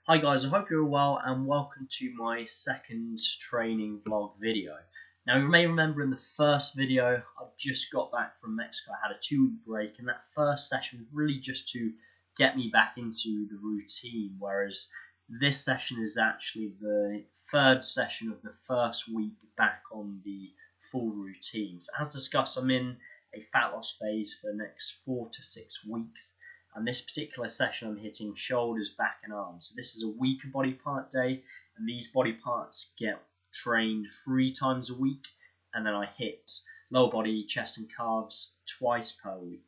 Hi guys, I hope you're well and welcome to my second training vlog video. Now you may remember in the first video I've just got back from Mexico. I had a 2-week break and that first session was really just to get me back into the routine, whereas this session is actually the third session of the first week back on the full routines. As discussed, I'm in a fat loss phase for the next 4 to 6 weeks. And this particular session I'm hitting shoulders, back and arms. So this is a weaker body part day, and these body parts get trained 3 times a week, and then I hit lower body, chest and calves twice per week.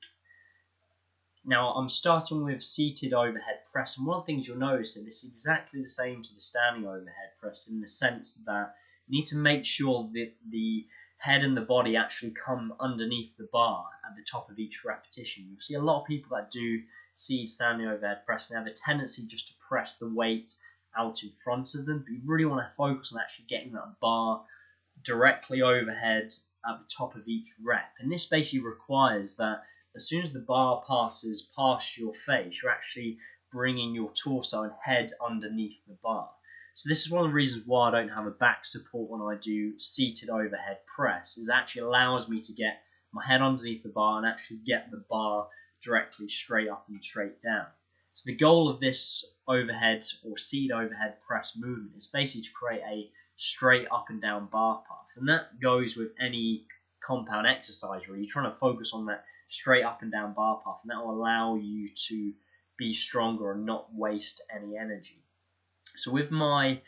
Now I'm starting with seated overhead press, and one of the things you'll notice that this is exactly the same to the standing overhead press in the sense that you need to make sure that the head and the body actually come underneath the bar at the top of each repetition. You'll see a lot of people that do standing overhead press, and they have a tendency just to press the weight out in front of them, but you really want to focus on actually getting that bar directly overhead at the top of each rep. And this basically requires that as soon as the bar passes past your face, you're actually bringing your torso and head underneath the bar. So this is one of the reasons why I don't have a back support when I do seated overhead press. It actually allows me to get my head underneath the bar and actually get the bar directly straight up and straight down. So the goal of this overhead or seated overhead press movement is basically to create a straight up and down bar path. And that goes with any compound exercise really. You're trying to focus on that straight up and down bar path, and that will allow you to be stronger and not waste any energy. So with my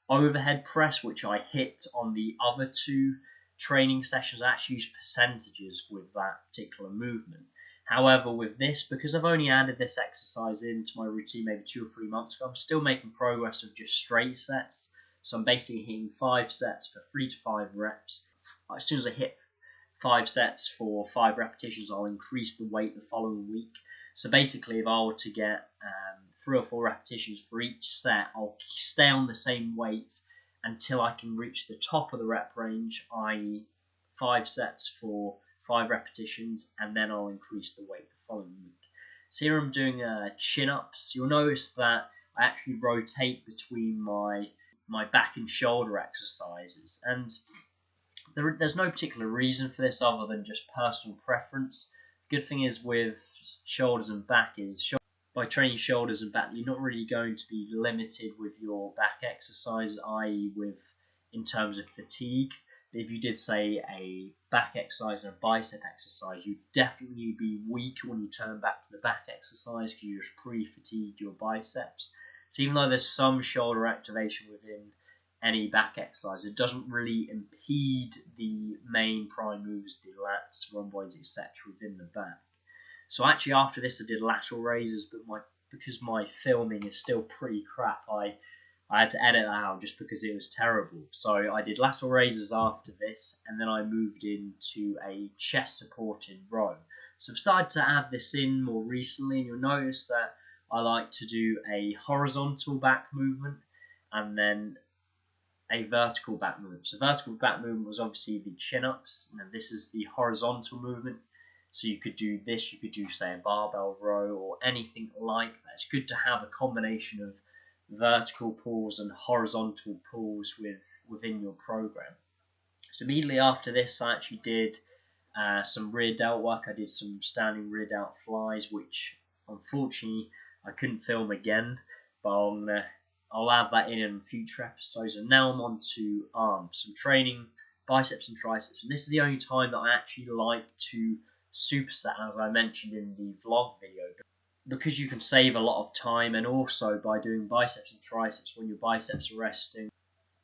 overhead press, which I hit on the other 2 training sessions, I actually use percentages with that particular movement. However, with this, because I've only added this exercise into my routine maybe 2 or 3 months ago, I'm still making progress of just straight sets. So I'm basically hitting 5 sets for 3 to 5 reps. As soon as I hit 5 sets for 5 repetitions, I'll increase the weight the following week. So basically, if I were to get 3 or 4 repetitions for each set, I'll stay on the same weight until I can reach the top of the rep range, i.e. 5 sets for 5 repetitions, and then I'll increase the weight the following week. So here I'm doing chin-ups. You'll notice that I actually rotate between my back and shoulder exercises, and there's no particular reason for this other than just personal preference. The good thing is with shoulders and back is by training shoulders and back, you're not really going to be limited with your back exercise, i.e. in terms of fatigue. If you did say a back exercise and a bicep exercise, you'd definitely be weaker when you turn back to the back exercise because you just pre-fatigued your biceps. So even though there's some shoulder activation within any back exercise, it doesn't really impede the main prime moves, the lats, rhomboids, etc. within the back. So actually after this I did lateral raises, but because my filming is still pretty crap, I had to edit that out just because it was terrible. So I did lateral raises after this, and then I moved into a chest supported row. So I've started to add this in more recently, and you'll notice that I like to do a horizontal back movement and then a vertical back movement. So vertical back movement was obviously the chin-ups, and this is the horizontal movement. So you could do this, you could do say a barbell row or anything like that. It's good to have a combination of vertical pulls and horizontal pulls within your program. So immediately after this I actually did some rear delt work. I did some standing rear delt flies, which unfortunately I couldn't film again, but I'll add that in future episodes. And now I'm on to arms. I'm training biceps and triceps, and this is the only time that I actually like to superset, as I mentioned in the vlog video, because you can save a lot of time, and also by doing biceps and triceps when your biceps are resting,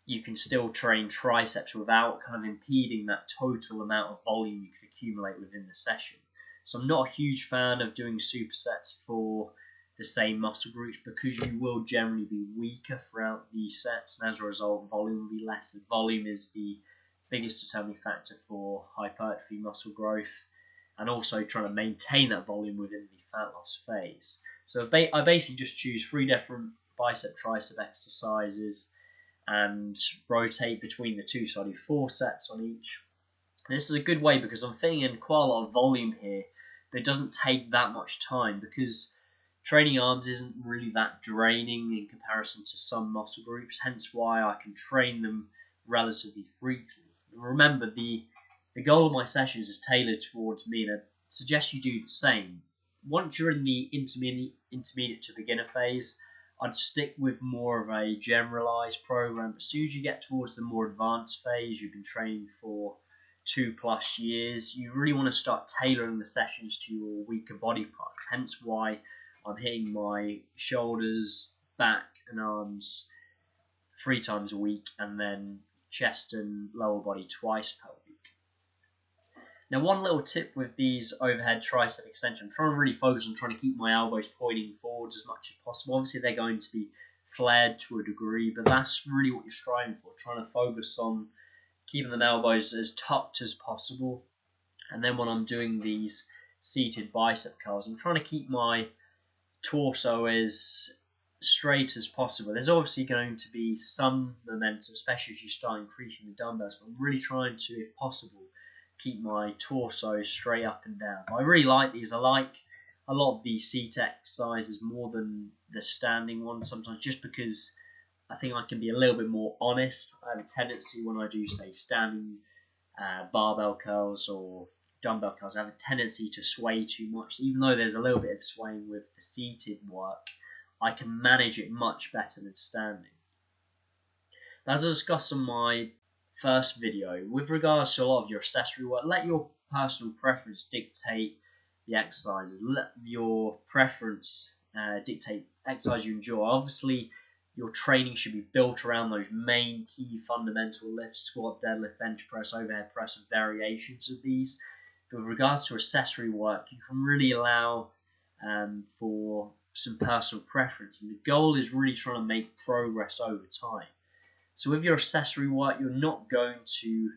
you can still train triceps without kind of impeding that total amount of volume you could accumulate within the session. So I'm not a huge fan of doing supersets for the same muscle groups because you will generally be weaker throughout these sets, and as a result volume will be less. And volume is the biggest determining factor for hypertrophy muscle growth, and also trying to maintain that volume within the fat loss phase. So I basically just choose 3 different bicep tricep exercises and rotate between the 2, so I do 4 sets on each. And this is a good way because I'm fitting in quite a lot of volume here, but it doesn't take that much time, because training arms isn't really that draining in comparison to some muscle groups, hence why I can train them relatively frequently. Remember, the goal of my sessions is tailored towards me, and I suggest you do the same. Once you're in the intermediate to beginner phase, I'd stick with more of a generalized program. As soon as you get towards the more advanced phase, you've been training for 2+ years, you really want to start tailoring the sessions to your weaker body parts. Hence why I'm hitting my shoulders, back and arms 3 times a week, and then chest and lower body twice per week. Now, one little tip with these overhead tricep extensions, I'm trying to really focus on trying to keep my elbows pointing forwards as much as possible. Obviously, they're going to be flared to a degree, but that's really what you're striving for, trying to focus on keeping the elbows as tucked as possible. And then when I'm doing these seated bicep curls, I'm trying to keep my torso as straight as possible. There's obviously going to be some momentum, especially as you start increasing the dumbbells, but I'm really trying to, if possible, keep my torso straight up and down. I really like these. I like a lot of the seat exercises more than the standing ones sometimes, just because I think I can be a little bit more honest. I have a tendency when I do, say, standing barbell curls or dumbbell curls, I have a tendency to sway too much. Even though there's a little bit of swaying with the seated work, I can manage it much better than standing. As I discussed in my first video, with regards to a lot of your accessory work, let your personal preference dictate the exercises. Let your preference dictate exercise you enjoy. Obviously, your training should be built around those main key fundamental lifts: squat, deadlift, bench press, overhead press, and variations of these. But with regards to accessory work, you can really allow for some personal preference, and the goal is really trying to make progress over time. So with your accessory work, you're not going to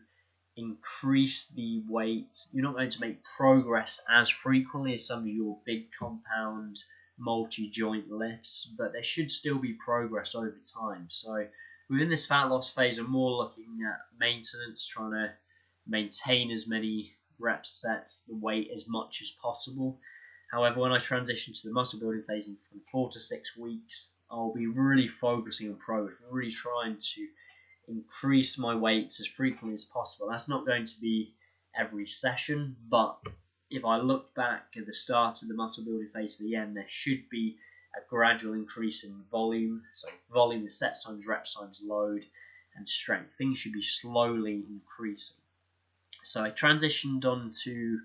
increase the weight, you're not going to make progress as frequently as some of your big compound multi-joint lifts, but there should still be progress over time. So within this fat loss phase, I'm more looking at maintenance, trying to maintain as many rep sets, the weight as much as possible. However, when I transition to the muscle building phase in from 4 to 6 weeks, I'll be really focusing on progress, really trying to increase my weights as frequently as possible. That's not going to be every session, but if I look back at the start of the muscle building phase to the end, there should be a gradual increase in volume. So volume is sets times reps times load, and strength. Things should be slowly increasing. So I transitioned on to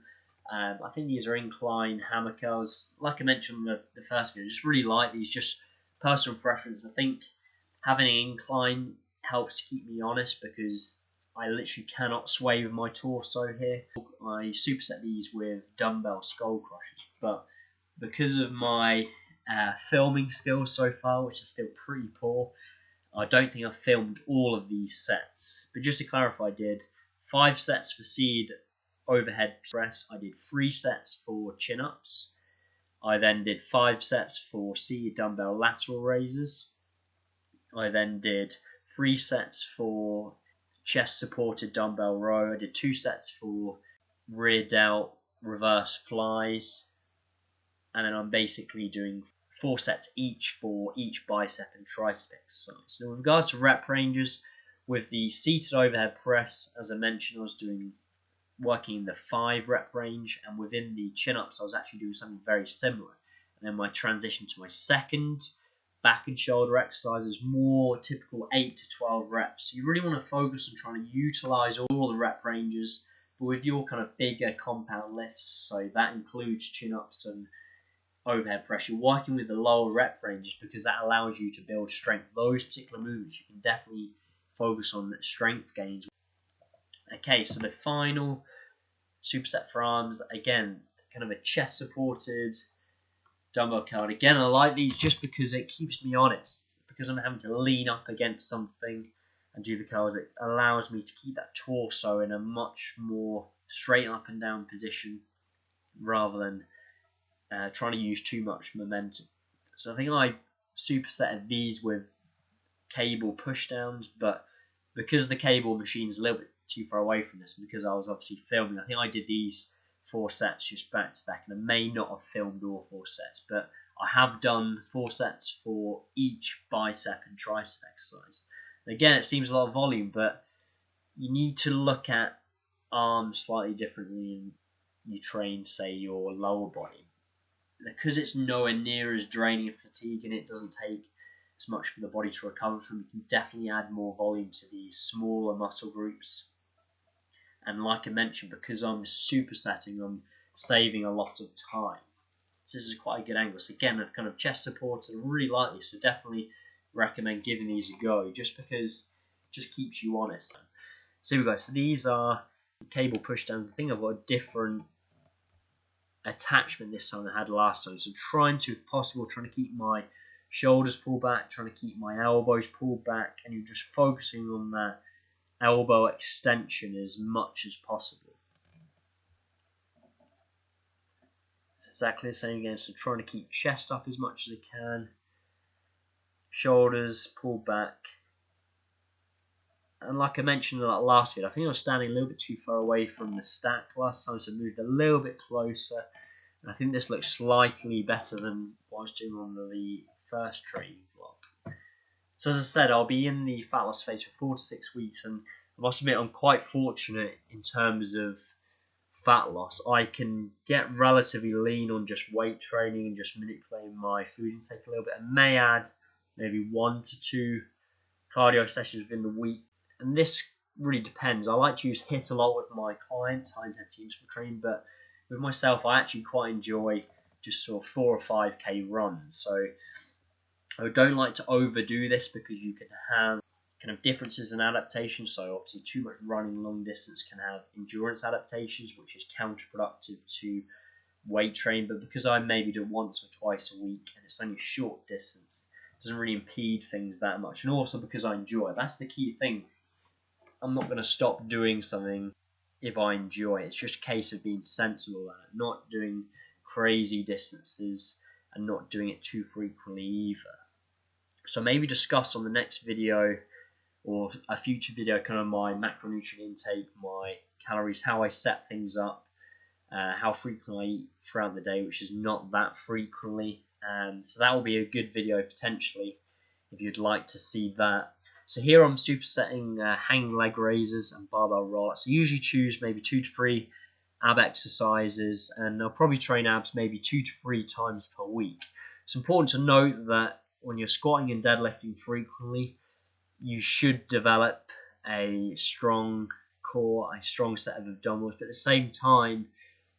I think these are incline hammer curls. Like I mentioned in the first video, just really like these, just personal preference. I think having an incline helps to keep me honest, because I literally cannot sway with my torso here. I superset these with dumbbell skull crushers, but because of my filming skills so far, which are still pretty poor, I don't think I've filmed all of these sets. But just to clarify, I did 5 sets for seated overhead press. I did 3 sets for chin-ups. I then did 5 sets for seated dumbbell lateral raises. I then did 3 sets for chest supported dumbbell row. I did 2 sets for rear delt reverse flies. And then I'm basically doing 4 sets each for each bicep and tricep exercise. Now with regards to rep ranges, with the seated overhead press, as I mentioned, I was working in the 5 rep range, and within the chin-ups I was actually doing something very similar. And then my transition to my second back and shoulder exercise is more typical 8 to 12 reps. So you really want to focus on trying to utilize all the rep ranges, but with your kind of bigger compound lifts, so that includes chin-ups and overhead press, you're working with the lower rep ranges because that allows you to build strength. Those particular movements, you can definitely focus on strength gains. Okay, so the final superset for arms, again, kind of a chest supported dumbbell curl. Again, I like these just because it keeps me honest. Because I'm having to lean up against something and do the curls, it allows me to keep that torso in a much more straight up and down position rather than trying to use too much momentum. So I think I supersetted these with cable push downs, but because the cable machine is a little bit too far away from this, and because I was obviously filming, I think I did these 4 sets just back to back, and I may not have filmed all 4 sets, but I have done 4 sets for each bicep and tricep exercise. And again, it seems a lot of volume, but you need to look at arms slightly differently than you train, say, your lower body. Because it's nowhere near as draining and fatiguing, it doesn't take as much for the body to recover from. You can definitely add more volume to these smaller muscle groups. And like I mentioned, because I'm supersetting, I'm saving a lot of time. So this is quite a good angle. So again, a kind of chest supports, I really like these, so definitely recommend giving these a go, just because it just keeps you honest. So here we go. So these are cable pushdowns. I think I've got a different attachment this time than I had last time. So trying to, if possible, trying to keep my shoulders pulled back, trying to keep my elbows pulled back, and you're just focusing on that elbow extension as much as possible. It's exactly the same again. So trying to keep chest up as much as I can, shoulders pulled back. And like I mentioned in that last video, I think I was standing a little bit too far away from the stack last time, so I moved a little bit closer. And I think this looks slightly better than what I was doing on the first training vlog. So as I said, I'll be in the fat loss phase for 4 to 6 weeks, and I must admit I'm quite fortunate in terms of fat loss. I can get relatively lean on just weight training and just manipulating my food intake a little bit. I may add maybe 1 to 2 cardio sessions within the week. And this really depends. I like to use HIIT a lot with my clients, high intensity interval training, but with myself, I actually quite enjoy just sort of 4 or 5k runs. So I don't like to overdo this because you can have kind of differences in adaptation. So obviously too much running long distance can have endurance adaptations, which is counterproductive to weight training. But because I maybe do it once or twice a week and it's only a short distance, it doesn't really impede things that much. And also because I enjoy it. That's the key thing. I'm not going to stop doing something if I enjoy it. It's just a case of being sensible at it, not doing crazy distances and not doing it too frequently either. So maybe discuss on the next video or a future video kind of my macronutrient intake, my calories, how I set things up, how frequently I eat throughout the day, which is not that frequently. And so that will be a good video potentially if you'd like to see that. So here I'm supersetting hanging leg raises and barbell rollouts. So usually choose maybe 2 to 3 ab exercises, and I'll probably train abs maybe 2 to 3 times per week. It's important to note that when you're squatting and deadlifting frequently, you should develop a strong core, a strong set of abdominals, but at the same time,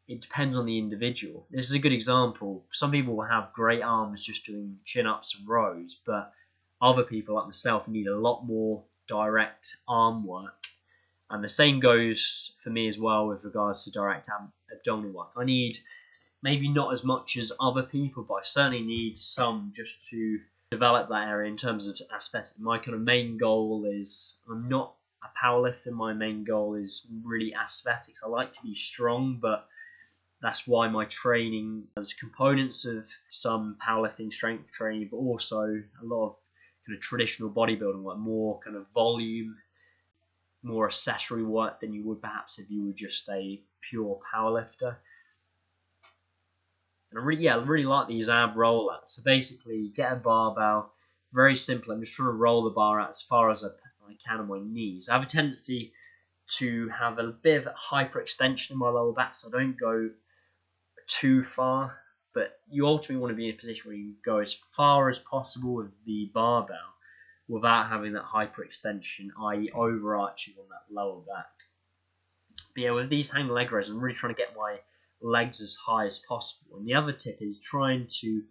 it depends on the individual. This is a good example. Some people will have great arms just doing chin-ups and rows, but other people like myself need a lot more direct arm work. And the same goes for me as well with regards to direct abdominal work. I need maybe not as much as other people, but I certainly need some just to develop that area in terms of aesthetics. My kind of main goal is, I'm not a powerlifter, my main goal is really aesthetics. I like to be strong, but that's why my training has components of some powerlifting strength training, but also a lot of kind of traditional bodybuilding work, more kind of volume, more accessory work than you would perhaps if you were just a pure powerlifter. And I really like these ab rollouts. So basically, get a barbell, very simple. I'm just trying to roll the bar out as far as I can on my knees. I have a tendency to have a bit of hyperextension in my lower back, so I don't go too far. But you ultimately want to be in a position where you can go as far as possible with the barbell without having that hyperextension, i.e. overarching on that lower back. But yeah, with these hanging leg raises, I'm really trying to get my legs as high as possible. And the other tip is trying to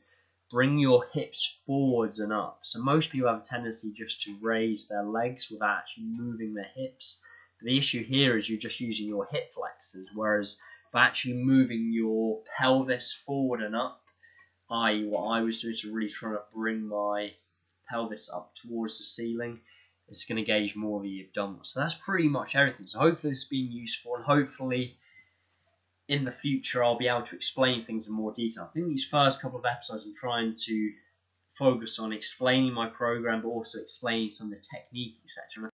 bring your hips forwards and up. So most people have a tendency just to raise their legs without actually moving their hips. But the issue here is you're just using your hip flexors, whereas by actually moving your pelvis forward and up, i.e. what I was doing is really trying to bring my pelvis up towards the ceiling, it's going to gauge more of the abdominals. So that's pretty much everything. So hopefully this has been useful, and hopefully in the future I'll be able to explain things in more detail. I think these first couple of episodes I'm trying to focus on explaining my program, but also explaining some of the technique, etc.